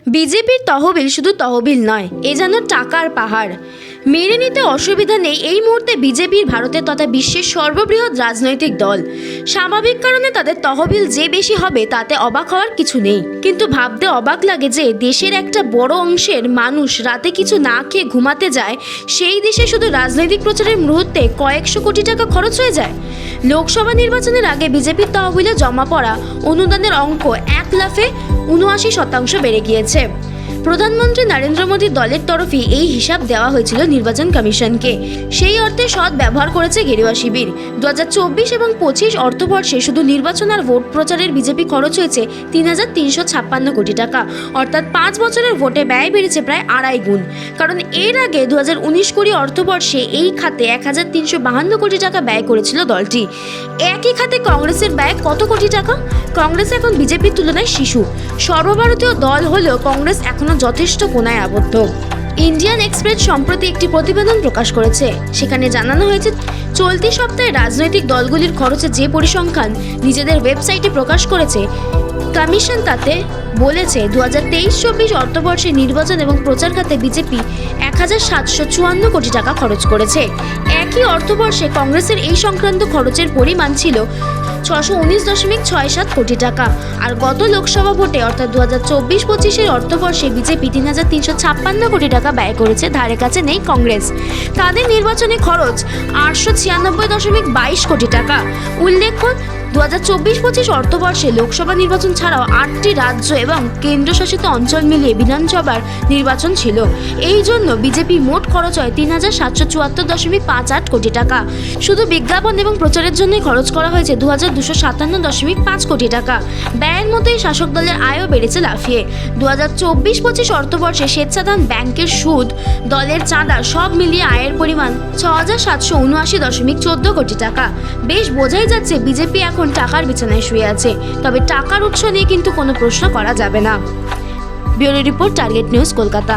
বিজেপির তহবিল শুধু তহবিল নয়, এ যেন টাকার পাহাড়। মেনে নিতে অসুবিধা নেই, এই মুহূর্তে বিজেপির ভারতের তথা বিশ্বের সর্ববৃহৎ রাজনৈতিক দল। স্বাভাবিক কারণে তাদের তহবিল যে বেশি হবে তাতে অবাক হওয়ার কিছু নেই, কিন্তু ভাবতে অবাক লাগে যে দেশের একটা বড় অংশের মানুষ রাতে কিছু না খেয়ে ঘুমাতে যায়, সেই দেশে শুধু রাজনৈতিক প্রচারের মুহূর্তে কয়েকশো কোটি টাকা খরচ হয়ে যায়। লোকসভা নির্বাচনের আগে বিজেপির তহবিলে জমা পড়া অনুদানের অঙ্ক 1,79% বেড়ে গিয়েছে। প্রধানমন্ত্রী নরেন্দ্র মোদীর দলের তরফে এই হিসাব দেওয়া হয়েছিল নির্বাচন কমিশনকে। সেই অর্থে সৎ ব্যবহার করেছে গেরুয়া শিবির। 2024 এবং 25 অর্থবর্ষে শুধু নির্বাচন আর ভোট প্রচারের বিজেপি খরচ হয়েছে 3,356 কোটি টাকা, অর্থাৎ 5 বছরের ভোটে ব্যয় বেড়েছে প্রায় 2.5 গুণ। কারণ এর আগে 2019-20 অর্থবর্ষে এই খাতে 1,352 কোটি টাকা ব্যয় করেছিল দলটি। একই খাতে কংগ্রেসের ব্যয় কত কোটি টাকা? কংগ্রেস এখন বিজেপির তুলনায় শিশু। সর্বভারতীয় দল হলেও কংগ্রেস এখনো যথেষ্ট কোণায় আবদ্ধ। ইন্ডিয়ান এক্সপ্রেস সম্প্রতি একটি প্রতিবেদন প্রকাশ করেছে। সেখানে জানানো হয়েছে, চলতি সপ্তাহে রাজনৈতিক দলগুলির খরচের যে পরিসংখ্যান নিজেদের ওয়েবসাইটে প্রকাশ করেছে কমিশন, তাতে বলেছে 2023-24 অর্থবর্ষে নির্বাচন এবং প্রচার খাতে বিজেপি 1,754 কোটি টাকা খরচ করেছে। একই অর্থবর্ষে কংগ্রেসের এই সংক্রান্ত খরচের পরিমাণ ছিল 619.67 কোটি টাকা। আর গত লোকসভা ভোটে অর্থাৎ 2024-25 অর্থবর্ষে বিজেপি 3,356 কোটি টাকা ব্যয় করেছে, ধারে কাছে নেই কংগ্রেস। তাদের নির্বাচনী খরচ 896.22 কোটি টাকা। উল্লেখ্য, 2024-25 অর্থবর্ষে লোকসভা নির্বাচন ছাড়াও 8টি রাজ্য এবং কেন্দ্রশাসিত অঞ্চল মিলিয়ে বিধানসভার নির্বাচন ছিল। এই জন্য বিজেপি মোট খরচ হয় 3,774.58 কোটি টাকা। শুধু বিজ্ঞাপন এবং প্রচারের জন্যই খরচ করা হয়েছে 2,257.5 কোটি টাকা। ব্যয়ের মধ্যেই শাসক দলের আয়ও বেড়েছে লাফিয়ে। 2024-25 অর্থবর্ষে স্বেচ্ছাদান ব্যাংকের সুদ, দলের চাঁদা সব মিলিয়ে আয়ের পরিমাণ 6,779.14 কোটি টাকা। বেশ বোঝাই যাচ্ছে বিজেপি এখন টাকার বিছানায় শুয়ে আছে। তবে টাকার উৎস নিয়ে কিন্তু কোনো প্রশ্ন করা যাবে না। Bureau report, target news, Kolkata.